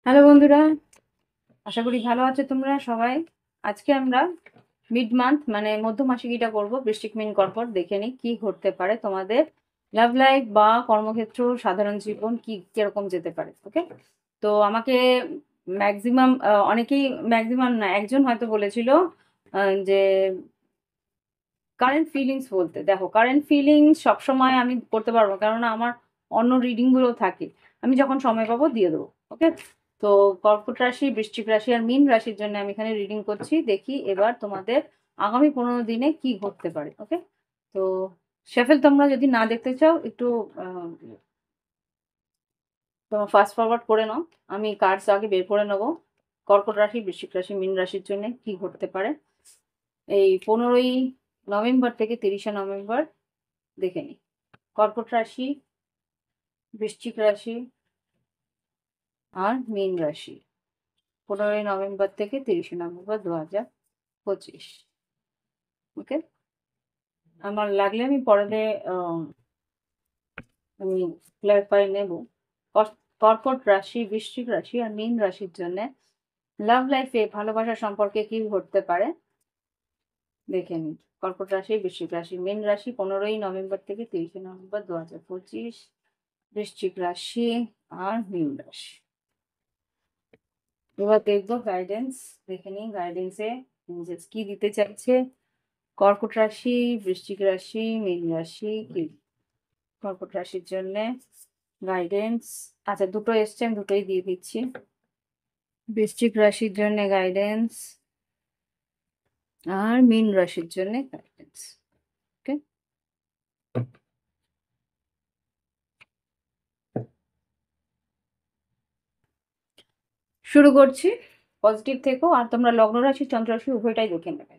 Hello বন্ধুরা, আশা করি ভালো আছো তোমরা সবাই। আজকে আমরা মিড মান্থ মানে মধ্যমাসিকীটা করব। বৃশ্চিক, মীন, কর্কট দেখে নিই কি ঘটতে পারে তোমাদের লাভ লাইফ বা কর্মক্ষেত্র, সাধারণ জীবন কি কিরকম যেতে পারে। ওকে, তো আমাকে ম্যাক্সিমাম অনেকেই, ম্যাক্সিমাম না, একজন হয়তো বলেছিল যে কারেন্ট ফিলিংস বলতে। দেখো, কারেন্ট ফিলিংস সবসময় আমি করতে পারবো, কেননা আমার অন্য রিডিংগুলো থাকে। আমি যখন সময় পাবো দিয়ে দেবো। ওকে, তো কর্কট রাশি, বৃশ্চিক রাশি আর মীন রাশির জন্য আমি এখানে রিডিং করছি। দেখি এবার তোমাদের আগামী 15 দিনে কি ঘটতে পারে। ওকে, তো শেফেল তোমরা যদি না দেখতে চাও একটু তোমার ফাস্ট ফরওয়ার্ড করে নাও। আমি কার্ডস আগে বের করে নেবো। কর্কট রাশি, বৃশ্চিক রাশি, মীন রাশির জন্য কি ঘটতে পারে এই 15ই নভেম্বর থেকে 30শে নভেম্বর দেখে নিই। কর্কট রাশি, বৃশ্চিক রাশি আর মীন রাশি 15ই নভেম্বর থেকে 30শে নভেম্বর 2025। ওকে, আমার লাগলে আমি পরে আমি ক্লারিফাই নেব। কর্কট রাশি, বৃশ্চিক রাশি আর মীন রাশির জন্য লাভ লাইফে, ভালোবাসা সম্পর্কে কি ঘটতে পারে দেখে নিন। কর্কট রাশি, বৃশ্চিক রাশি, মীন রাশি 15ই নভেম্বর থেকে 30শে নভেম্বর 2025। বৃশ্চিক রাশি আর মীন রাশি। এবার দেখবো গাইডেন্স, দেখে নিই গাইডেন্সে কি দিতে চাইছে কর্কট রাশি, বৃশ্চিক রাশি, মীন রাশি কি কর্কট রাশির জন্য গাইডেন্স। আচ্ছা, দুটো এসছে, আমি দুটোই দিয়ে দিচ্ছি। বৃশ্চিক রাশির জন্য গাইডেন্স আর মীন রাশির জন্য গাইডেন্স। ওকে, শুরু করছি। পজিটিভ থেকো, আর তোমরা লগ্ন রাশি, চন্দ্র রাশি উভয়টাই দেখে নেবে।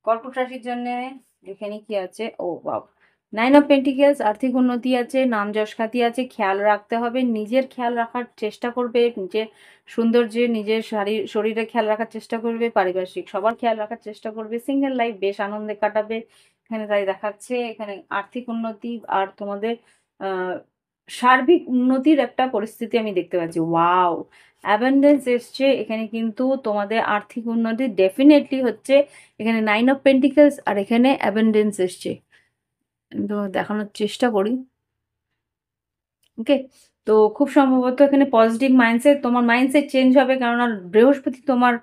কর্কট রাশির জন্য দেখে নি কি আছে। ও বাবা, 9 অফ পেন্টিকেলস, আর্থিক উন্নতি আছে, নাম যশ খ্যাতি আছে। খেয়াল রাখতে হবে, নিজের খেয়াল রাখার চেষ্টা করবে, নিজের সৌন্দর্যে, নিজের শরীরে খেয়াল রাখার চেষ্টা করবে, পারিপার্শ্বিক সবার খেয়াল রাখার চেষ্টা করবে। সিঙ্গেল লাইফ বেশ আনন্দে কাটাবে এখানে, তাই দেখাচ্ছে। এখানে আর্থিক উন্নতি আর তোমাদের আহ সার্বিক উন্নতির একটা পরিস্থিতি আমি দেখতে পাচ্ছি। ওয়াও, অ্যাবান্ডেন্স এসছে এখানে, কিন্তু তোমাদের আর্থিক উন্নতি ডেফিনেটলি হচ্ছে। এখানে 9 অফ পেন্টিকেলস আর এখানে অ্যাবেন্ডেন্স এসছে। তো দেখানোর চেষ্টা করি। ওকে, তো খুব সম্ভবত এখানে পজিটিভ মাইন্ডসেট, তোমার মাইন্ডসেট চেঞ্জ হবে, কেননা বৃহস্পতি তোমার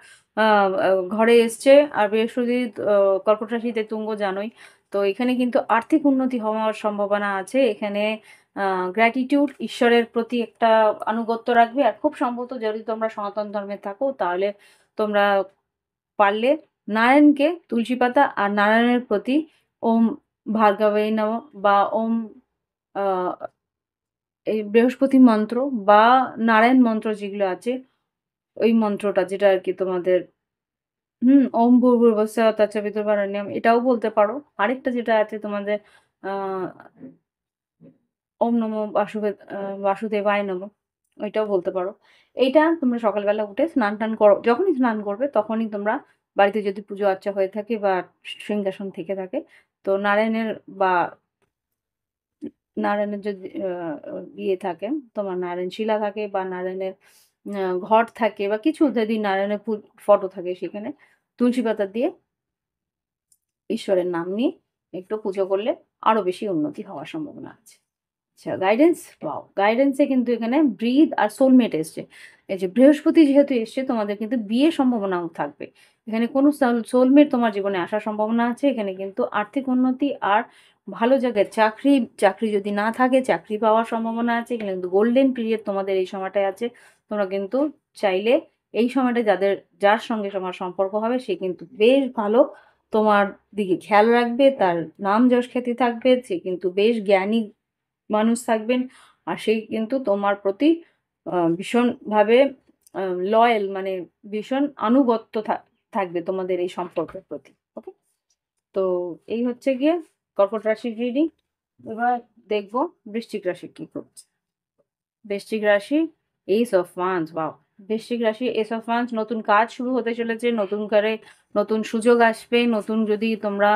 ঘরে এসছে। আর বৃহস্পতি কর্কট রাশিতে তুঙ্গ, জানোই। তো এখানে কিন্তু আর্থিক উন্নতি হওয়ার সম্ভাবনা আছে। এখানে গ্র্যাটিটিউড, ঈশ্বরের প্রতি একটা আনুগত্য রাখবে। আর খুব সম্ভবত যদি তোমরা সনাতন ধর্মে থাকো, তাহলে তোমরা পারলে নারায়ণকে তুলসী পাতা আর নারায়ণের প্রতি ওম ভার্গবে নমঃ বা ওম আহ, এই বৃহস্পতি মন্ত্র বা নারায়ণ মন্ত্র যেগুলো আছে, ওই মন্ত্রটা যেটা আর কি তোমাদের ওম ভূর্ভুবস্সুঃ তৎসবিতুর্বরেণ্যম, এটাও বলতে পারো। আরেকটা যেটা আছে তোমাদের আহ ওম নমো বাসুদেবায় নমঃ, ওইটাও বলতে পারো। এইটা তোমরা সকালবেলা উঠে স্নান টান করো, যখনই স্নান করবে তখনই তোমরা বাড়িতে যদি পুজো আর্চা হয়ে থাকে বা সিংহাসন থেকে থাকে, তো নারায়ণের বা নারায়ণের যদি ইয়ে থাকে, তোমার নারায়ণ শিলা থাকে বা নারায়ণের ঘট থাকে বা কিছু, যদি নারায়ণের ফটো থাকে, সেখানে তুলসী পাতা দিয়ে ঈশ্বরের নাম নিয়ে একটু পুজো করলে আরো বেশি উন্নতি হওয়ার সম্ভাবনা আছে। আচ্ছা, গাইডেন্স, ওয়াও, গাইডেন্সে কিন্তু এখানে ব্রিদ আর সোলমেট এসছে। এই যে বৃহস্পতি যেহেতু এসছে, তোমাদের কিন্তু বিয়ের সম্ভাবনাও থাকবে। এখানে কোনো সোলমেট তোমার জীবনে আসার সম্ভাবনা আছে। এখানে কিন্তু আর্থিক উন্নতি আর ভালো জায়গায় চাকরি, চাকরি যদি না থাকে চাকরি পাওয়ার সম্ভাবনা আছে। এখানে কিন্তু গোল্ডেন পিরিয়ড তোমাদের এই সময়টায় আছে। তোমরা কিন্তু চাইলে এই সময়টা যার সঙ্গে তোমার সম্পর্ক হবে, সে কিন্তু বেশ ভালো তোমার দিকে খেয়াল রাখবে, তার নাম যশ খ্যাতি থাকবে, সে কিন্তু বেশ জ্ঞানী মানুষ থাকবেন। আর সেই কিন্তু তোমার প্রতি ভীষণভাবে লয়াল, মানে ভীষণ আনুগত্য থাকবে তোমাদের এই সম্পর্কের প্রতি। ওকে, তো এই হচ্ছে গিয়ে কর্কট রাশির রিডিং। এবার দেখবো বৃশ্চিক রাশি কি করছে। বৃশ্চিক রাশি, এইস অফ ওয়ান্স, বাও। বৃশ্চিক রাশি, এস অফ ওয়ান্স, নতুন কাজ শুরু হতে চলেছে, নতুন করে নতুন সুযোগ আসবে। নতুন যদি তোমরা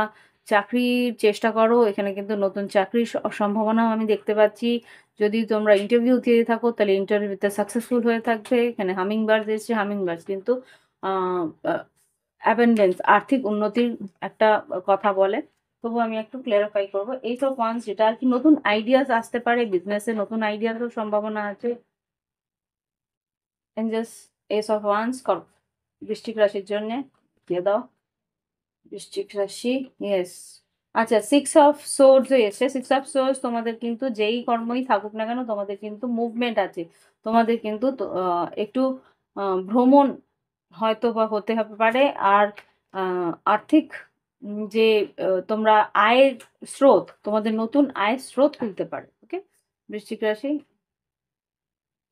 চাকরির চেষ্টা করো, এখানে কিন্তু নতুন চাকরির সম্ভাবনাও আমি দেখতে পাচ্ছি। যদি তোমরা ইন্টারভিউ দিয়ে থাকো তাহলে ইন্টারভিউতে সাকসেসফুল হয়ে থাকবে। এখানে হামিং বার্ড এসেছে, হামিং বার্ড কিন্তু অ্যাবেন্ডেন্স আর্থিক উন্নতির একটা কথা বলে। তবু আমি একটু ক্লিয়ারিফাই করবো। এইট অফ ওয়ান্স যেটা আর কি নতুন আইডিয়াস আসতে পারে, বিজনেসে নতুন আইডিয়াসের সম্ভাবনা আছে। এঞ্জেলস এস অফ ওয়ান্স বৃশ্চিক রাশির জন্য দিয়ে দাও। বৃশ্চিক রাশি, ইয়েস। আচ্ছা, সিক্স অফ সোর্স এসে, সিক্স অফ সোর্স তোমাদের কিন্তু যেই কর্মই থাকুক না কেন তোমাদের কিন্তু মুভমেন্ট আছে। তোমাদের কিন্তু একটু ভ্রমণ হয়তো বা হতে পারে। আর আর্থিক যে তোমরা আয়ের স্রোত, তোমাদের নতুন আয়ের স্রোত খুলতে পারে। ওকে, বৃশ্চিক রাশি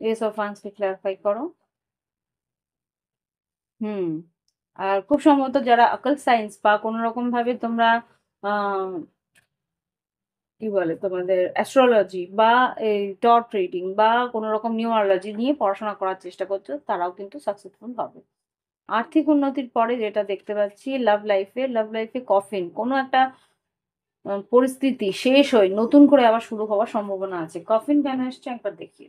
এস অফ ওয়ান্সকে ক্লারিফাই করো। হুম। আর খুব সম্ভবত যারা অকাল্ট সায়েন্স বা কোনো রকম ভাবে তোমরা কি বলে তোমাদের অ্যাস্ট্রোলজি বা এই টর্চ রিডিং বা কোনো রকম নিউমারোলজি নিয়ে পড়াশোনা করার চেষ্টা করছো, তারাও কিন্তু সাকসেসফুল হবে। আর্থিক উন্নতির পরে যেটা দেখতে পাচ্ছি লাভ লাইফে কফিন, কোনো একটা পরিস্থিতি শেষ হয়ে নতুন করে আবার শুরু হওয়ার সম্ভাবনা আছে। কফিন কেন এসছে একবার দেখি।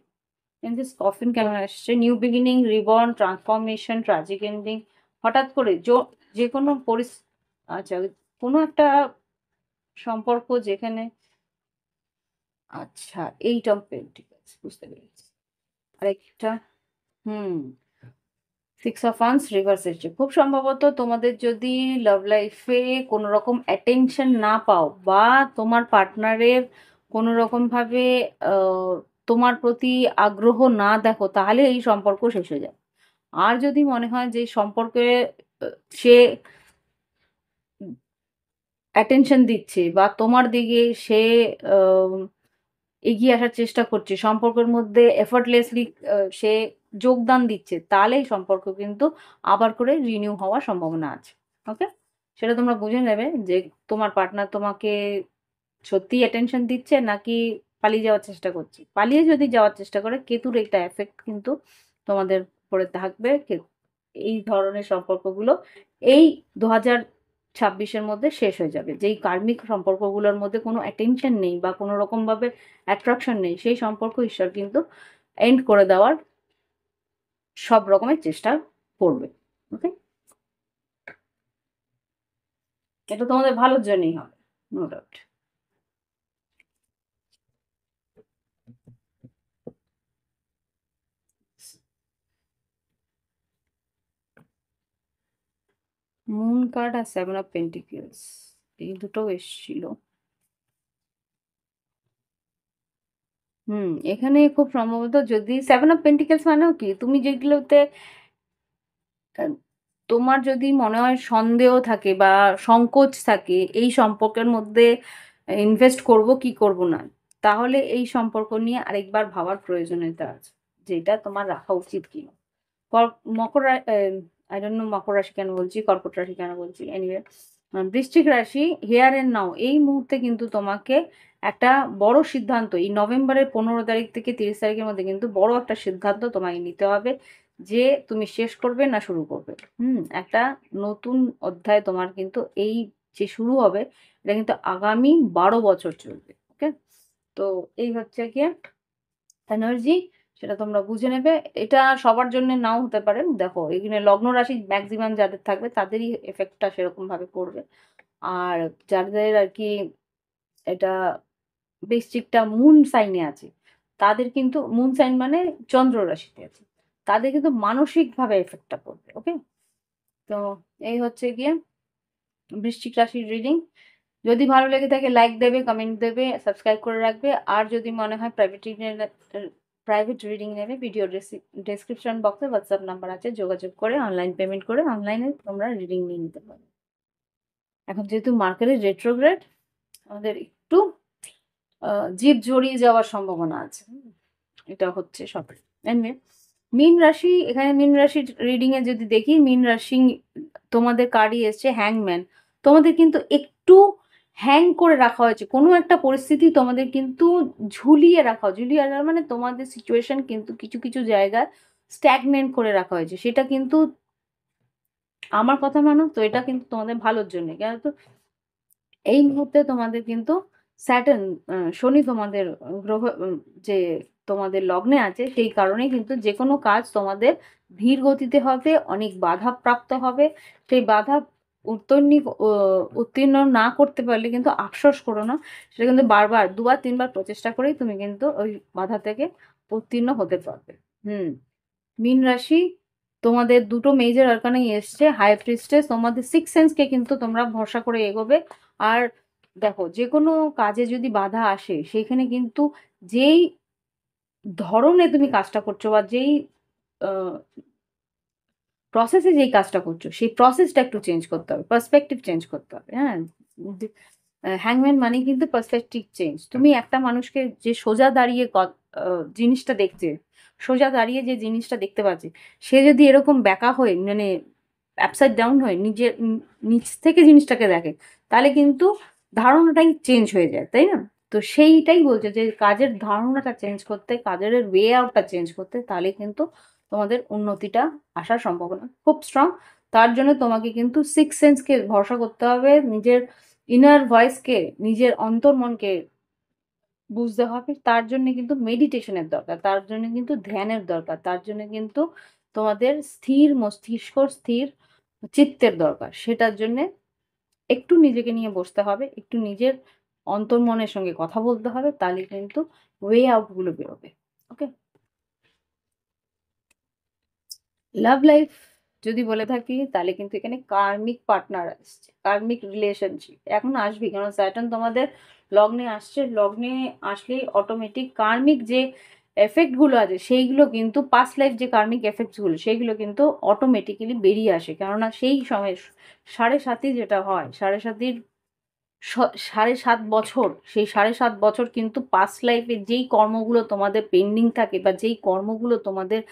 ইন দিস কফিন কেন এসছে? New beginning, reborn, transformation, tragic ending. হঠাৎ করে যে কোনো আচ্ছা, কোনো একটা সম্পর্ক যেখানে, আচ্ছা, এইট অফ পেন্টিকলস বুঝতে পেরেছি। আরেকটা, হুম, সিক্স অফ ওয়ান্স রিভার্স এসছে। খুব সম্ভবত তোমাদের যদি লাভ লাইফে কোনো রকম অ্যাটেনশন না পাও বা তোমার পার্টনারের কোনো রকমভাবে তোমার প্রতি আগ্রহ না দেখো, তাহলে এই সম্পর্ক শেষ হয়ে যায়। আর যদি মনে হয় যে সম্পর্কে সে অ্যাটেনশন দিচ্ছে বা তোমার দিকে সে এগিয়ে আসার চেষ্টা করছে, সম্পর্কের মধ্যে এফর্টলেসলি সে যোগদান দিচ্ছে, তাহলে এই সম্পর্ক কিন্তু আবার করে রিনিউ হওয়ার সম্ভাবনা আছে। ওকে, সেটা তোমরা বুঝে নেবে যে তোমার পার্টনার তোমাকে সত্যি অ্যাটেনশন দিচ্ছে নাকি পালিয়ে যাওয়ার চেষ্টা করছে। পালিয়ে যদি যাওয়ার চেষ্টা করে, কেতুর একটা এফেক্ট কিন্তু তোমাদের উপরে থাকবে। এই ধরনের সম্পর্কগুলো এই 2026-এর মধ্যে শেষ হয়ে যাবে। যেই কার্মিক সম্পর্কগুলোর মধ্যে কোনো অ্যাটেনশন নেই বা কোনো রকমভাবে অ্যাট্রাকশন নেই, সেই সম্পর্ক ঈশ্বর কিন্তু এন্ড করে দেওয়ার সব রকমের চেষ্টা করবে। ওকে, এটা তোমাদের ভালোর জন্যই হবে, নো ডাউট। মুন কার্ড আর সেভেন অফ পেন্টিকলস, এই দুটো এসেছিল। এখানে খুব সম্ভবত যদি সেভেন অফ পেন্টিকলস মানেও কি, তুমি যেগুলোতে আহ, তোমার যদি মনে হয় সন্দেহ থাকে বা সংকোচ থাকে এই সম্পর্কের মধ্যে ইনভেস্ট করব কি করব না, তাহলে এই সম্পর্ক নিয়ে আরেকবার ভাবার প্রয়োজনীয়তা আছে, যেটা তোমার রাখা উচিত কি না। মকর, আই ডোন্ট নো মকর রাশি কেন বলছি, কর্কট রাশি কেন বলছি, এনিওয়ে বৃশ্চিক রাশি, হেয়ার এন্ড নাও এই মুহূর্তে কিন্তু তোমাকে একটা বড় সিদ্ধান্ত, এই নভেম্বরের 15 তারিখ থেকে 30 তারিখের মধ্যে কিন্তু বড় একটা সিদ্ধান্ত তোমাকে নিতে হবে যে তুমি শেষ করবে না শুরু করবে। একটা নতুন অধ্যায় তোমার কিন্তু এই যে শুরু হবে, এটা কিন্তু আগামী 12 বছর চলবে। ওকে, তো এই হচ্ছে গিয়ে এনার্জি, সেটা তোমরা বুঝে নেবে। এটা সবার জন্য নাও হতে পারে। দেখো এখানে লগ্ন রাশি ম্যাক্সিমাম যাদের থাকবে তাদেরই এফেক্টটা সেরকম ভাবে পড়বে। আর যাদের আর কি এটা বৃশ্চিকটা মুন সাইনে আছে, তাদের কিন্তু মুন সাইন মানে চন্দ্র রাশিতে আছে, তাদের কিন্তু মানসিক ভাবে এফেক্টটা পড়বে। ওকে, তো এই হচ্ছে গিয়ে বৃশ্চিক রাশির রিডিং। যদি ভালো লেগে থাকে লাইক দেবে, কমেন্ট দেবে, সাবস্ক্রাইব করে রাখবে। আর যদি মনে হয় প্রাইভেট রিডিং নেবে, ভিডিও ডেসক্রিপশন বক্সে হোয়াটসঅ্যাপ নাম্বার আছে, যোগাযোগ করে অনলাইন পেমেন্ট করে অনলাইনে তোমরা রিডিং নিয়ে নিতে পারো। এখন যেহেতু মার্কেটে রেট্রোগ্রেড, আমাদের একটু জিদ জড়িয়ে যাওয়ার সম্ভাবনা আছে। এটা হচ্ছে সব। এমনি মীন রাশি, এখানে মীন রাশির রিডিং এ যদি দেখি, মীন রাশি তোমাদের কার্ডই এসছে হ্যাংম্যান। তোমাদের কিন্তু একটু হ্যাং করে রাখা হয়েছে, কোনো একটা পরিস্থিতি তোমাদের কিন্তু ঝুলিয়ে রাখা, ঝুলিয়ে রাখা মানে তোমাদের সিচুয়েশন কিন্তু কিছু কিছু জায়গায় স্ট্যাগনেন্ট করে রাখা হয়েছে। সেটা কিন্তু আমার কথা মানো তো, এটা কিন্তু তোমাদের ভালোর জন্য। কেন তো এই মুহূর্তে তোমাদের কিন্তু স্যাটার্ন, শনি তোমাদের গ্রহ, যে তোমাদের লগ্নে আছে, সেই কারণে কিন্তু যে কোনো কাজ তোমাদের ধীর গতিতে হবে, অনেক বাধা প্রাপ্ত হবে। সেই বাধা উত্তীর্ণ না করতে পারলে কিন্তু আফসোস করো না, সেটা কিন্তু বারবার 2-3 বার প্রচেষ্টা করেই তুমি কিন্তু ওই বাধা থেকে উত্তীর্ণ হতে পারবে। মীন রাশি, তোমাদের দুটো মেজর আরকানাই এসছে, হাই প্রিস্টেস, তোমাদের সিক্স সেন্সকে কিন্তু তোমরা ভরসা করে এগোবে। আর দেখো, যে কোনো কাজে যদি বাধা আসে, সেখানে কিন্তু যেই ধরনে তুমি কাজটা করছো বা যেই প্রসেসে যেই কাজটা করছো, সেই প্রসেসটা একটু চেঞ্জ করতে হবে, পার্সপেক্টিভ চেঞ্জ করতে হবে। হ্যাঁ, হ্যাংম্যান মানে কিন্তু পার্সপেক্টিভ চেঞ্জ। তুমি একটা মানুষকে যে সোজা দাঁড়িয়ে জিনিসটা দেখছে, সোজা দাঁড়িয়ে যে জিনিসটা দেখতে পাচ্ছে, সে যদি এরকম ব্যাকা হয়ে, মানে অ্যাপসাইড ডাউন হয়ে নিজের নিচ থেকে জিনিসটাকে দেখে, তাহলে কিন্তু ধারণাটাই চেঞ্জ হয়ে যায়, তাই না? তো সেইটাই বলছে যে কাজের ধারণাটা চেঞ্জ করতে, কাজের ওয়ে আউটটা চেঞ্জ করতে, তাহলে কিন্তু তোমাদের উন্নতিটা আসার সম্ভাবনা খুব স্ট্রং। তার জন্য তোমাকে কিন্তু সিক্স সেন্সকে ভরসা করতে হবে, নিজের ইনার ভয়েসকে, নিজের অন্তর্মনকে বুঝতে হবে। তার জন্য কিন্তু মেডিটেশনের দরকার, তার জন্য কিন্তু ধ্যানের দরকার, তার জন্য কিন্তু তোমাদের স্থির মস্তিষ্ক, স্থির চিত্তের দরকার। সেটার জন্যে একটু নিজেকে নিয়ে বসতে হবে, একটু নিজের অন্তর্মনের সঙ্গে কথা বলতে হবে, তাহলে কিন্তু ওয়ে আউটগুলো বেরোবে। ওকে, লাভ লাইফ যদি বলে থাকি, তাহলে কিন্তু এখানে কার্মিক পার্টনার আসছে, কার্মিক রিলেশনশিপ এখন আসবে, কারণ স্যাটার্ন তোমাদের লগ্নে আসছে। লগ্নে আসলে অটোমেটিক কার্মিক যে এফেক্টগুলো আছে, সেইগুলো কিন্তু পাস্ট লাইফ যে কার্মিক এফেক্টসগুলো, সেইগুলো কিন্তু অটোমেটিক্যালি বেরিয়ে আসে। কেননা সেই সময় 7.5 যেটা হয়, 7.5 বছর, সেই 7.5 বছর কিন্তু পাস্ট লাইফে যেই কর্মগুলো তোমাদের পেন্ডিং থাকে, বা যেই কর্মগুলো তোমাদের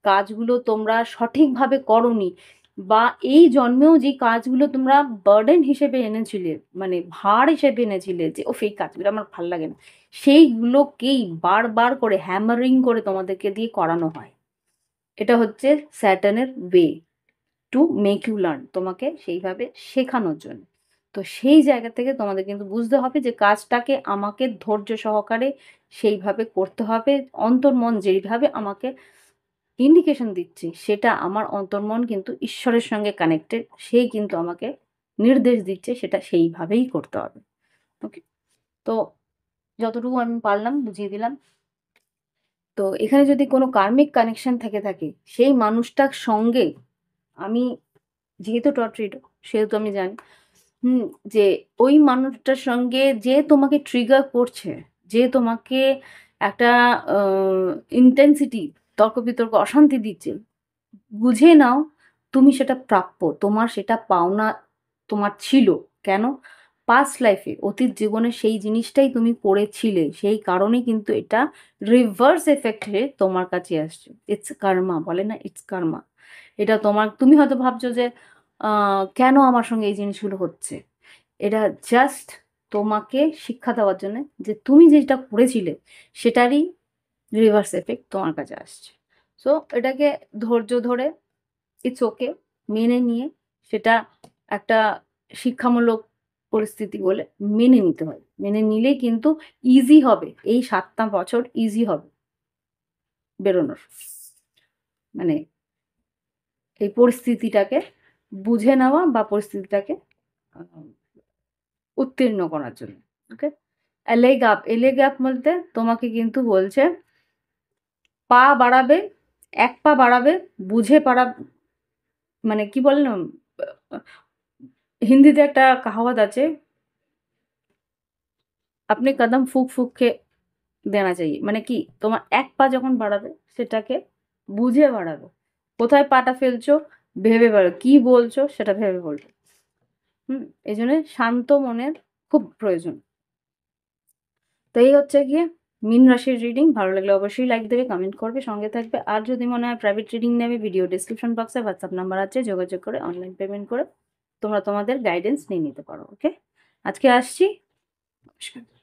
কাজগুলো তোমরা সঠিকভাবে করনি, বা এই জন্মেও যে কাজগুলো তোমরা বার্ডেন হিসেবে এনেছিলে, মানে ভার হিসেবে এনেছিলে, যে ও এই কাজগুলো আমার ভাল লাগে না, সেইগুলোকেই বারবার করে হ্যামারিং করে তোমাদেরকে দিয়ে করানো হয়। এটা হচ্ছে স্যাটার্নের way to make you learn, তোমাকে সেইভাবে শেখানোর জন্য। তো সেই জায়গা থেকে তোমাদের কিন্তু বুঝতে হবে যে কাজটাকে আমাকে ধৈর্য সহকারে সেইভাবে করতে হবে। অন্তর্মন যেইভাবে আমাকে ইন্ডিকেশন দিচ্ছে, সেটা আমার অন্তর্মন কিন্তু ঈশ্বরের সঙ্গে কানেক্টেড, সেই কিন্তু আমাকে নির্দেশ দিচ্ছে, সেটা সেইভাবেই করতে হবে। ওকে, তো যতটুকু আমি পারলাম বুঝিয়ে দিলাম। তো এখানে যদি কোনো কার্মিক কানেকশন থেকে থাকে, সেই মানুষটার সঙ্গে আমি, যেহেতু টর্চ রিডার, সেহেতু আমি জানি যে ওই মানুষটার সঙ্গে যে তোমাকে ট্রিগার করছে, যে তোমাকে একটা ইন্টেন্সিটি, তর্ক বিতর্ক, অশান্তি দিচ্ছে, বুঝে নাও তুমি সেটা প্রাপ্য, তোমার সেটা পাওনা তোমার ছিল। কেন? পাস্ট লাইফে, অতীত জীবনে সেই জিনিসটাই তুমি করেছিলে, সেই কারণেই কিন্তু এটা রিভার্স এফেক্ট হয়ে তোমার কাছে আসছে। ইটস কার্মা, বলে না, ইটস কার্মা। এটা তোমার, তুমি হয়তো ভাবছো যে কেন আমার সঙ্গে এই জিনিসগুলো হচ্ছে, এটা জাস্ট তোমাকে শিক্ষা দেওয়ার জন্য, যে তুমি যেটা করেছিলে সেটারই রিভার্স এফেক্ট তোমার কাছে আসছে। সো এটাকে ধৈর্য ধরে, ইটস ওকে, মেনে নিয়ে, সেটা একটা শিক্ষামূলক পরিস্থিতি বলে মেনে নিতে হয়। মেনে নিলেই কিন্তু ইজি হবে, এই 7টা বছর ইজি হবে বেরোনোর, মানে এই পরিস্থিতিটাকে বুঝে নেওয়া বা পরিস্থিতিটাকে আহ, উত্তীর্ণ করার জন্য। ওকে, এলেগ আপ, এলেগ আপ বলতে তোমাকে কিন্তু বলছে পা বাড়াবে, এক পা বাড়াবে, বুঝে পারা, মানে কি বলে না, হিন্দিতে একটা কাহাওয়াত আছে, আপনি কদম ফুক ফুক কে দেনা চাইয়ে, মানে কি, তোমার এক পা যখন বাড়াবে, সেটাকে বুঝে বাড়াবে, কোথায় পাটা ফেলছো ভেবে বাড়ো, কি বলছো সেটা ভেবে বলবে। এই জন্য শান্ত মনের খুব প্রয়োজন। তো এই হচ্ছে গিয়ে মীন রাশির রিডিং। ভালো লাগলে অবশ্যই লাইক দেবে, কমেন্ট করবে, সঙ্গে থাকবে। আর যদি মনে হয় প্রাইভেট রিডিং নেবে, ভিডিও ডিসক্রিপশন বক্সে হোয়াটসঅ্যাপ নাম্বার আছে, যোগাযোগ করে অনলাইন পেমেন্ট করে তোমরা তোমাদের গাইডেন্স নিয়ে নিতে পারো। ওকে, আজকে আসছি, নমস্কার।